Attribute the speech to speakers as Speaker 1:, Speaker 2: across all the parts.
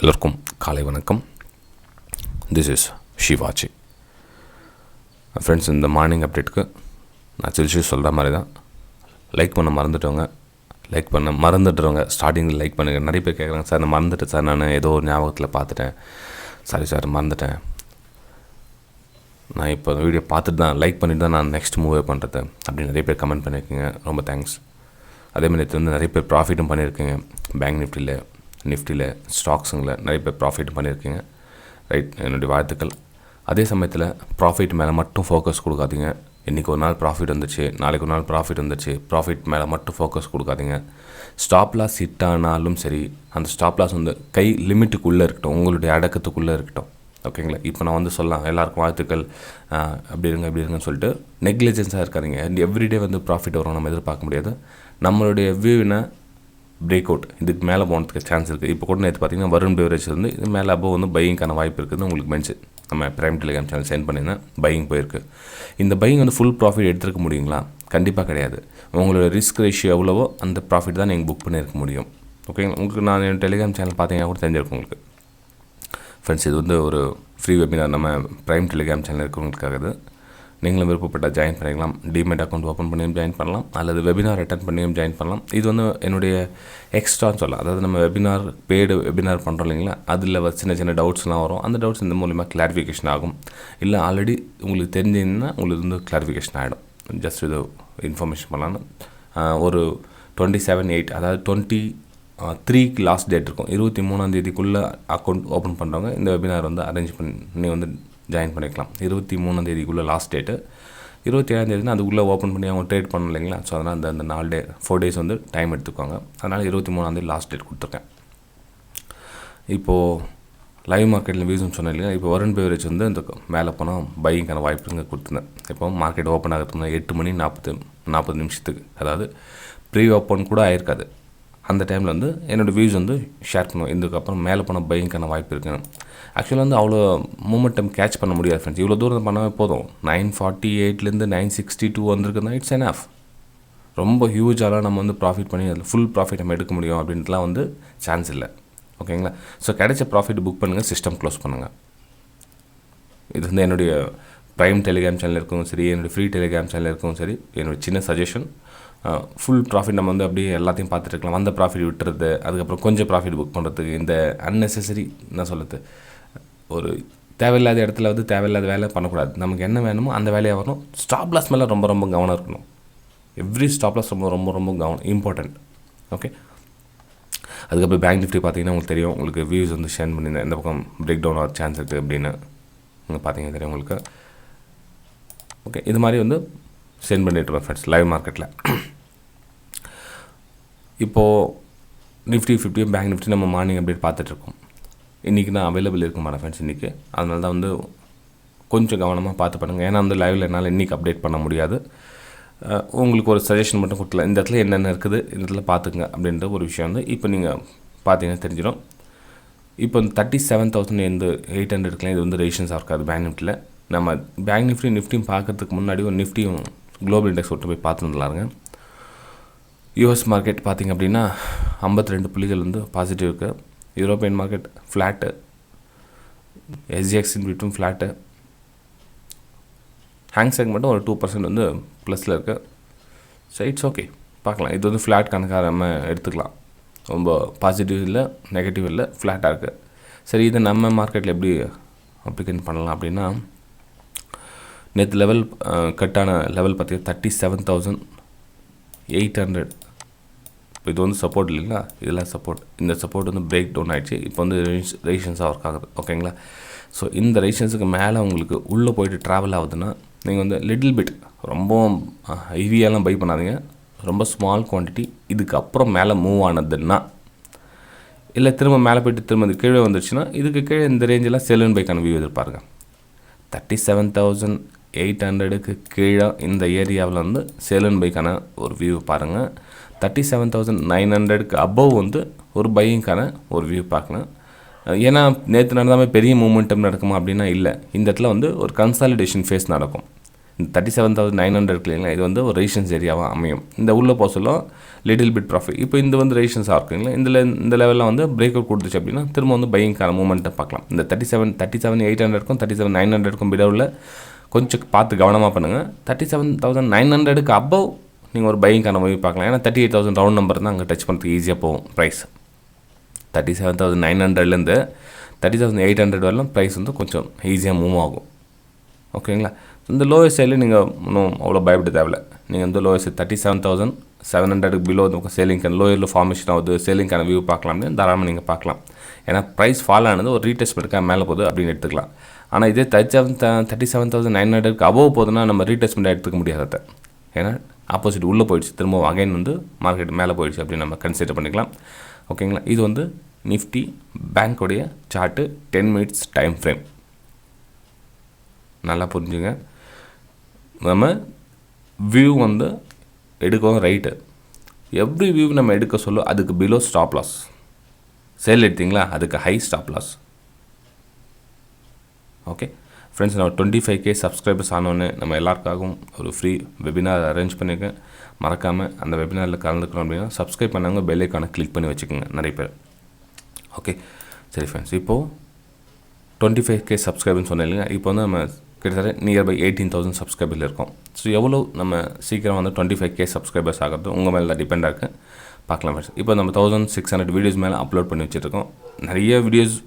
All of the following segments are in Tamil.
Speaker 1: எல்லோருக்கும் காலை வணக்கம். This is Shivaji. ஃப்ரெண்ட்ஸ், இந்த மார்னிங் அப்டேட்டுக்கு நான் சிரிச்சு சொல்கிற மாதிரி தான். லைக் பண்ண மறந்துடுறவங்க ஸ்டார்டிங்கில் லைக் பண்ணுங்கள். நிறைய பேர் கேட்குறாங்க, சார் நான் மறந்துட்டேன் சார், நான் ஏதோ ஒரு ஞாபகத்தில் பார்த்துட்டேன், சாரி சார் மறந்துட்டேன், நான் இப்போ வீடியோ பார்த்துட்டு தான் லைக் பண்ணிட்டு தான் நான் நெக்ஸ்ட் மூவே பண்ணுறது அப்படின்னு நிறைய பேர் கமெண்ட் பண்ணியிருக்கீங்க. ரொம்ப தேங்க்ஸ். அதேமாதிரி நேற்று வந்து நிறைய பேர் ப்ராஃபிட்டும் பண்ணியிருக்கீங்க. பேங்க் நிஃப்டியில் ஸ்டாக்ஸுங்களில் நிறைய பேர் ப்ராஃபிட் பண்ணியிருக்கீங்க. ரைட், என்னுடைய வாழ்த்துக்கள். அதே சமயத்தில் ப்ராஃபிட் மேலே மட்டும் ஃபோக்கஸ் கொடுக்காதீங்க. இன்றைக்கி ஒரு நாள் ப்ராஃபிட் வந்துச்சு, நாளைக்கு ஒரு நாள் ப்ராஃபிட் வந்துச்சு, ப்ராஃபிட் மேலே மட்டும் ஃபோக்கஸ் கொடுக்காதீங்க. ஸ்டாப் லாஸ் ஹிட் ஆனாலும் சரி, அந்த ஸ்டாப் லாஸ் வந்து கை லிமிட்டுக்குள்ளே இருக்கட்டும், உங்களுடைய அடக்கத்துக்குள்ளே இருக்கட்டும். ஓகேங்களா? இப்போ நான் வந்து சொல்லலாம், எல்லாருக்கும் வாழ்த்துக்கள், அப்படி இருங்கன்னு சொல்லிட்டு நெக்லிஜென்ஸாக இருக்காதிங்க. எவ்ரிடே வந்து ப்ராஃபிட் வரும் நம்ம எதிர்பார்க்க முடியாது. நம்மளுடைய வியூவினை பிரேக் அவுட் இதுக்கு மேலே போனதுக்கு சான்ஸ் இருக்குது. இப்போ கூட நேற்று பார்த்தீங்கன்னா வருண் பெவரேஜ் வந்து இது மேலே அப்போ வந்து பையிங்கான வாய்ப்பு இருக்குது. உங்களுக்கு மென்ஷன் நம்ம பிரைம் டெலிகிராம் சேனல் சென்ட் பண்ணியிருந்தேன். பையிங் போயிருக்கு. இந்த பையிங் வந்து ஃபுல் ப்ராஃபிட் எடுத்துருக்க முடியுங்களா? கண்டிப்பாக கிடையாது. உங்களோட ரிஸ்க் ரேஷியோ எவ்வளவோ அந்த ப்ராஃபிட் தான் நீங்கள் புக் பண்ணியிருக்க முடியும். ஓகேங்களா? உங்களுக்கு நான் என் டெலிகிராம் சேனல் பார்த்தீங்கன்னா கூட தெரிஞ்சிருக்கும் உங்களுக்கு. ஃப்ரெண்ட்ஸ், இது வந்து ஒரு ஃப்ரீ வெபினார் நம்ம பிரைம் டெலிகிராம் சேனல் இருக்கிறவங்களுக்காக. நீங்களும் விருப்பப்பட்டால் ஜாயின் பண்ணிக்கலாம். டிமெட் அக்கௌண்ட் ஓப்பன் பண்ணியும் ஜாயின் பண்ணலாம், அல்லது வெபினார் அட்டன் பண்ணியும் ஜாயின் பண்ணலாம். இது வந்து என்னுடைய எக்ஸ்ட்ரான்னு சொல்லலாம். அதாவது நம்ம பெய்டு வெபினார் பண்ணுறோம் இல்லைங்களா, அதில் சின்ன டவுட்ஸ்லாம் வரும். அந்த டவுட்ஸ் இந்த மூலிமா கிளாரிஃபிகேஷன் ஆகும். இல்லை ஆல்ரெடி உங்களுக்கு தெரிஞ்சிருந்தால் உங்களுக்கு வந்து கிளாரிஃபிகேஷன் ஆகிடும். ஜஸ்ட் இது இன்ஃபர்மேஷன் பண்ணலான்னு ஒரு 27/8 அதாவது 23 லாஸ்ட் டேட் இருக்கும். 23ஆம் அக்கௌண்ட் ஓப்பன் பண்ணுறவங்க இந்த வெபினார் வந்து அரேஞ்ச் பண்ணி வந்து ஜாயின் பண்ணிக்கலாம். 23ஆம் லாஸ்ட் டேட்டு. 27ஆம் அதுக்குள்ளே ஓப்பன் பண்ணி அவங்க ட்ரேட் பண்ணணும் இல்லைங்களா. ஸோ அதனால் அந்த 4 டேஸ் வந்து டைம் எடுத்துக்குவாங்க. அதனால் 23ஆம் லாஸ்ட் டேட் கொடுத்துருக்கேன். இப்போது லைவ் மார்க்கெட்டில் வியூஸ்னு சொன்னேன் இல்லையா. இப்போ வருண் பெவரேஜ் வந்து இந்த மேலே போனால் பையிங்கான வாய்ப்புங்க கொடுத்துருந்தேன். இப்போ மார்க்கெட் ஓப்பன் ஆகிறதுக்கு 8 மணி 40 நிமிஷத்துக்கு, அதாவது ப்ரீ ஓப்பன் கூட ஆயிருக்காது. அந்த டைமில் வந்து என்னோடய வியூஸ் வந்து ஷேர் பண்ணுவேன். இதுக்கப்புறம் மேலே போனால் பையிங்கான வாய்ப்பு இருக்குன்னு. ஆக்சுவலாக வந்து அவ்வளோ மூமெண்டம் கேட்ச் பண்ண முடியாது ஃப்ரெண்ட்ஸ். இவ்வளோ தூரம் பண்ணவே போதும். 948 962 வந்திருக்குன்னா இட்ஸ் எனாஃப். ரொம்ப ஹியூஜாலாம் நம்ம வந்து ப்ராஃபிட் பண்ணி அதில் ஃபுல் ப்ராஃபிட் நம்ம எடுக்க முடியும் அப்படின்ட்டுலாம் வந்து சான்ஸ் இல்லை. ஓகேங்களா? ஸோ கிடைச்ச ப்ராஃபிட் புக் பண்ணுங்கள், சிஸ்டம் க்ளோஸ் பண்ணுங்கள். இது வந்து என்னுடைய ப்ரைம் டெலிகிராம் சேனல் இருக்கவும் சரி, என்னுடைய ஃப்ரீ டெலிகிராம் சேனல் இருக்கவும் சரி, என்னுடைய சின்ன சஜஷன். ஃபுல் ப்ராஃபிட் நம்ம வந்து அப்படியே எல்லாத்தையும் பார்த்துட்டு இருக்கலாம். வந்த ப்ராஃபிட் விட்டுறது, அதுக்கப்புறம் கொஞ்சம் ப்ராஃபிட் புக் பண்ணுறதுக்கு இந்த அன்னெசரி என்ன சொல்லுறது, ஒரு தேவையில்லாத இடத்துல வந்து தேவையில்லாத வேலை பண்ணக்கூடாது. நமக்கு என்ன வேணுமோ அந்த வேலையாக வரணும். ஸ்டாப் லாஸ் மேலே ரொம்ப கவனம் இருக்கணும். எவ்ரி ஸ்டாப் லாஸ் ரொம்ப கவனம் இம்பார்ட்டண்ட். ஓகே. அதுக்கப்புறம் பேங்க் நிஃப்டி பார்த்தீங்கன்னா உங்களுக்கு தெரியும். உங்களுக்கு வியூஸ் வந்து ஷேர் பண்ணியிருந்தேன். இந்த பக்கம் பிரேக் டவுன் ஆக சான்ஸ் இருக்குது அப்படின்னு நீங்கள் பார்த்தீங்கன்னா தெரியும் உங்களுக்கு. ஓகே, இது மாதிரி வந்து சென்ட் பண்ணிட்டுருக்கோம் ஃப்ரெண்ட்ஸ் லைவ் மார்க்கெட்டில். இப்போது நிஃப்டி 50 பேங்க் நிஃப்டி நம்ம மார்னிங் அப்டேட் பார்த்துட்ருக்கோம். இன்றைக்கி நான் அவைலபிள் இருக்க மாட்டேன் ஃப்ரெண்ட்ஸ் இன்றைக்கி. அதனால தான் வந்து கொஞ்சம் கவனமாக பார்த்து பண்ணுங்கள். ஏன்னா வந்து லைவில் என்னால் இன்றைக்கி அப்டேட் பண்ண முடியாது. உங்களுக்கு ஒரு சஜஷன் மட்டும் கொடுக்கலாம். இந்த இடத்துல என்னென்ன இருக்குது, இந்த இடத்துல பார்த்துக்குங்க அப்படின்ற ஒரு விஷயம் வந்து இப்போ நீங்கள் பார்த்தீங்கன்னா தெரிஞ்சிடும். இப்போ 37,800 இருக்கலாம். இது வந்து ரெசிஸ்டன்ஸாக இருக்காது பேங்க் நிஃப்டியில். நம்ம பேங்க் நிஃப்டியும் பார்க்கறதுக்கு முன்னாடி ஒரு நிஃப்டியும் குளோபல் இண்டெக்ஸ் விட்டு போய் பார்த்துருந்துலாருங்க. யூஎஸ் மார்க்கெட் பார்த்திங்க அப்படின்னா 52 புள்ளிகள் வந்து பாசிட்டிவ் இருக்குது. யூரோப்பியன் மார்க்கெட் ஃப்ளாட்டு, எஸ்ஜிஎக்ஸ் இன் ஃப்ளாட்டு, ஹேங்செக் மட்டும் ஒரு 2% வந்து ப்ளஸில் இருக்குது. ஸோ இட்ஸ் ஓகே, பார்க்கலாம். இது வந்து ஃப்ளாட் கணக்காக நம்ம எடுத்துக்கலாம். ரொம்ப பாசிட்டிவ் இல்லை, நெகட்டிவ் இல்லை, ஃப்ளாட்டாக இருக்குது. சரி, இதை நம்ம மார்க்கெட்டில் எப்படி அப்ளிகேட் பண்ணலாம் அப்படின்னா, நேற்று லெவல் கட்டான லெவல் பார்த்தீங்கன்னா 37,800. இப்போ இது வந்து சப்போர்ட் இல்லைங்களா, இதெல்லாம் சப்போர்ட். இந்த சப்போர்ட் வந்து பிரேக் டவுன் ஆகிடுச்சு. இப்போ வந்து ரெசிஸ்டன்ஸாக ஒர்க் ஆகுது. ஓகேங்களா? ஸோ இந்த ரெசிஸ்டன்ஸுக்கு மேலே உங்களுக்கு உள்ளே போயிட்டு ட்ராவல் ஆகுதுன்னா நீங்கள் வந்து லிட்டில் பிட், ரொம்ப ஹெவியெல்லாம் பை பண்ணாதீங்க. ரொம்ப ஸ்மால் குவான்டிட்டி. இதுக்கப்புறம் மேலே மூவ் ஆனதுன்னா, இல்லை திரும்ப மேலே போய்ட்டு திரும்ப இது கீழே வந்துடுச்சுன்னா, இதுக்கு கீழே இந்த ரேஞ்செல்லாம் செல் அண்ட் பைக்கான வியூ எதிர்பாருங்க. 37,800க்கு கீழே இந்த ஏரியாவில் வந்து செல் அண்ட் பைக்கான ஒரு வியூ பாருங்கள். 37,900க்கு அபவ் வந்து ஒரு பையிங்கான ஒரு வியூ பார்க்கணும். ஏன்னா நேற்று நடந்தாமல் பெரிய மூமெண்டம் நடக்குமா அப்படின்னா இல்லை. இந்த இடத்துல வந்து ஒரு கன்சாலிடேஷன் ஃபேஸ் நடக்கும். இந்த 37,900 இல்லைங்களா, இது வந்து ஒரு ரெசிஸ்டன்ஸ் ஏரியாவாக அமையும். இந்த உள்ளே போக சொல்ல லிட்டில் பிட் ப்ராஃபிட். இப்போ இந்த வந்து ரெசிஸ்டன்ஸாக இருக்குங்களா, இந்த லெவலில் வந்து பிரேக் அவுட் கொடுத்துச்சு அப்படின்னா திரும்ப வந்து பையிங்கான மூமெண்ட்டை பார்க்கலாம். இந்த 37,800க்கும் 37,900க்கும் பிடவில் கொஞ்சம் பார்த்து கவனமாக பண்ணுங்கள். 37,900க்கு அபவ் நீங்கள் ஒரு பையிங்கான மூவி பார்க்கலாம். ஏன்னா 38,000 ரவுண்ட் நம்பர் தான் அங்கே டச் பண்ணுறதுக்கு ஈஸியாக போகும். ப்ரைஸ் 37,900லேருந்து 30,800 வரலாம் ப்ரைஸ் வந்து கொஞ்சம் ஈஸியாக மூவ் ஆகும். ஓகேங்களா. இந்த லோயஸ்ட் சைடில் நீங்கள் இன்னும் அவ்வளோ பயப்பட தேவையில்லை. நீங்கள் வந்து லோயஸ்ட் 37,700க்கு பிலோ வந்து சேலிங்கான லோயரில் ஃபார்மேஷன் ஆகுது, சேலிங்கான வியூ பார்க்கலாம்னு தாராளமாக நீங்கள் பார்க்கலாம். ஏன்னா ப்ரைஸ் ஃபால் ஆனது ஒரு ரீடெஸ்ட்மெண்ட்டுக்காக மேலே போகுது அப்படின்னு எடுத்துக்கலாம். ஆனால் இதே 37,900க்கு அபோவ் போகுதுன்னா நம்ம ரீடெஸ்ட்மெண்ட்டாக எடுத்துக்க முடியாத. ஏன்னா ஆப்போசிட் உள்ளே போயிடுச்சு, திரும்ப அகைன் வந்து மார்க்கெட் மேலே போயிடுச்சு அப்படின்னு நம்ம கன்சிடர் பண்ணிக்கலாம். ஓகேங்களா. இது வந்து நிஃப்டி பேங்க்கோடைய சார்ட்டு 10 மினிட்ஸ் டைம் ஃப்ரேம். நல்லா புரிஞ்சுங்க. நம்ம வியூ வந்து எடுக்கவும் ரைட்டு. எவ்ரி வியூ நம்ம எடுக்க சொல்ல அதுக்கு பிலோ ஸ்டாப் லாஸ். சேல் எடுத்திங்களா, அதுக்கு high stop loss. Okay friends, நம்ம 25K சப்ஸ்கிரைபர்ஸ் ஆனோன்னு நம்ம எல்லாருக்காகவும் ஒரு ஃப்ரீ வெபினார் அரேஞ்ச் பண்ணியிருக்கேன். மறக்காமல் அந்த வெபினாரில் கலந்துக்கணும் அப்படின்னா சப்ஸ்கிரைப் பண்ணவங்க பெல் ஐக்கானை கிளிக் பண்ணி வச்சுக்கோங்க நிறைய பேர். ஓகே சரி ஃப்ரெண்ட்ஸ், இப்போது 25K சப்ஸ்கிரைபர்னு சொன்னேன் இல்லைங்க. இப்போ வந்து நம்ம கிட்டத்தட்ட நியர்பை 18,000 சப்ஸ்கிரைபரில் இருக்கோம். ஸோ எவ்வளோ நம்ம சீக்கிரம் வந்து 25K சப்ஸ்கிரைபர்ஸ் ஆகிறது உங்கள் மேலே தான் டிபெண்டாக இருக்குது. பார்க்கலாம் ஃப்ரெண்ட்ஸ். இப்போ நம்ம 1600 வீடியோஸ் மேலே அப்லோட் பண்ணி வச்சுருக்கோம். நிறைய வீடியோஸ்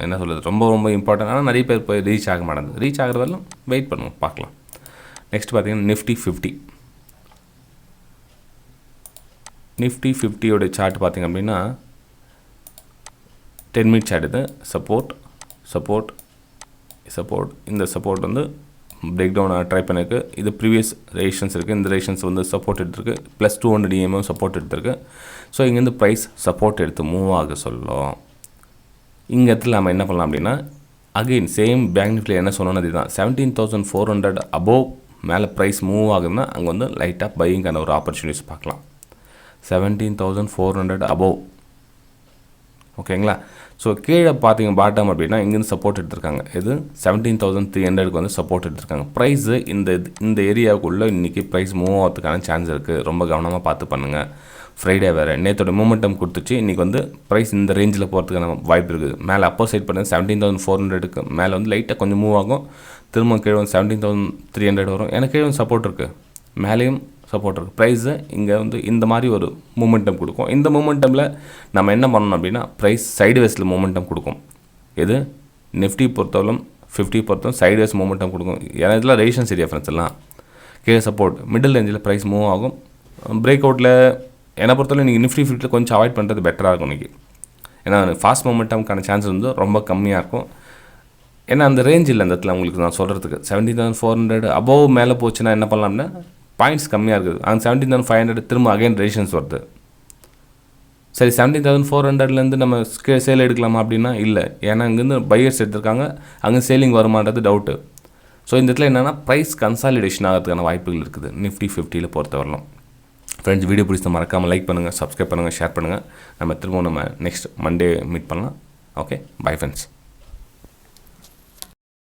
Speaker 1: என்ன சொல்கிறது, ரொம்ப ரொம்ப இம்பார்ட்டன்ட். ஆனால் நிறைய பேர் போய் ரீச் ஆக மாட்டேங்குது. ரீச் ஆகிறதாலும் வெயிட் பண்ணுவோம், பார்க்கலாம். நெக்ஸ்ட் பார்த்தீங்கன்னா Nifty 50. Nifty 50யோட சார்ட் பார்த்திங்க அப்படின்னா 10 மினிட்ஸ் சார்ட். இது சப்போர்ட். இந்த சப்போர்ட் வந்து பிரேக் டவுன் ட்ரை பண்ணிருக்கு. இது ப்ரீவியஸ் ரெசிஸ்டன்ஸ் இருக்குது. இந்த ரெசிஸ்டன்ஸ் வந்து சப்போர்ட் எடுத்துருக்கு. ப்ளஸ் 200 EMA சப்போர்ட் எடுத்துருக்கு. ஸோ இங்கேருந்து ப்ரைஸ் சப்போர்ட் எடுத்து மூவ் ஆக சொல்லும். இங்கே இடத்துல நம்ம என்ன பண்ணலாம் அப்படின்னா அகெயின் சேம் பேங்க் நிஃப்டியில் என்ன சொன்னோன்னு அதுதான் 17,400 அபோவ் மேலே ப்ரைஸ் மூவ் ஆகுதுன்னா அங்கே வந்து லைட்டாக பையிங்கான ஒரு ஆப்பர்ச்சுனிட்டிஸ் பார்க்கலாம். 17,400 அபோவ். ஓகேங்களா. ஸோ கீழே பார்த்தீங்க பாட்டம் அப்படின்னா இங்கேருந்து சப்போர்ட் எடுத்திருக்காங்க. இது 17,300க்கு வந்து சப்போர்ட் எடுத்திருக்காங்க. ப்ரைஸு இந்த ஏரியாவுக்குள்ளே இன்றைக்கி ப்ரைஸ் மூவ் ஆகிறதுக்கான சான்ஸ் இருக்குது. ரொம்ப கவனமாக பார்த்து பண்ணுங்கள். ஃப்ரைடே வேறு நேற்றோட மூமெண்டம் கொடுத்துச்சு. இன்றைக்கி வந்து ப்ரைஸ் இந்த ரேஞ்சில் போகிறதுக்கான வாய்ப்பு இருக்குது. மேலே அப்போ சைட் பண்ணி 17,400க்கு மேலே வந்து லைட்டாக கொஞ்சம் மூவ் ஆகும். திரும்ப கீழே வந்து 17,300 வரும். எனக்கு கீழே வந்து சப்போர்ட் இருக்குது, மேலேயும் சப்போர்ட் இருக்குது. ப்ரைஸு இங்கே வந்து இந்த மாதிரி ஒரு மூமெண்டம் கொடுக்கும். இந்த மூமெண்டமில் நம்ம என்ன பண்ணணும் அப்படின்னா ப்ரைஸ் சைடுவேஸில் மூமெண்டம் கொடுக்கும். எது நிஃப்டி பொறுத்தவரைக்கும் 50 பொறுத்தவரை சைடுவேஸ் மூமெண்டம் கொடுக்கும். ஏன்னா இதெல்லாம் ரெசிஸ்டன்ஸ் ஏரியா ஃப்ரெண்ட்ஸ் எல்லாம். கீழே சப்போர்ட் மிடில் ரேஞ்சில் ப்ரைஸ் மூவ் ஆகும். பிரேக் அவுட்டில் என்னை பொறுத்தவரை நீங்கள் நிஃப்டி 50 கொஞ்சம் அவாய்ட் பண்ணுறது பெட்டராக இருக்கும் இன்றைக்கி. ஏன்னா ஃபாஸ்ட் மூமெண்டம்க்கான சான்ஸ் வந்து ரொம்ப கம்மியாக இருக்கும். ஏன்னா அந்த ரேஞ்ச் இல்லை அந்த இடத்துல உங்களுக்கு நான் சொல்கிறதுக்கு. 17,400 அபோவ் மேலே போச்சுன்னா என்ன பண்ணலாம்னா பாயிண்ட்ஸ் கம்மியாக இருக்குது. அந்த 17,500 திரும்ப அகைன் ரெசிஸ்டன்ஸ் வருது. சரி 17,400லேருந்து நம்ம சேல் எடுக்கலாமா அப்படின்னா இல்லை. ஏன்னா இங்கேருந்து பையர்ஸ் எடுத்திருக்காங்க, அங்கே சேலிங் வருமானது டவுட்டு. ஸோ இந்த இடத்துல என்னென்னா ப்ரைஸ் கன்சாலிடேஷன் ஆகிறதுக்கான வாய்ப்புகள் இருக்குது நிஃப்டி 50ல் பொறுத்தவரைக்கும். ஃப்ரெண்ட்ஸ், வீடியோ பிடிச்ச மறக்காமல் லைக் பண்ணுங்கள், சப்ஸ்கிரைப் பண்ணுங்கள், ஷேர் பண்ணுங்கள். நம்ம திரும்ப நெக்ஸ்ட் மண்டே மீட் பண்ணலாம். Okay, bye friends.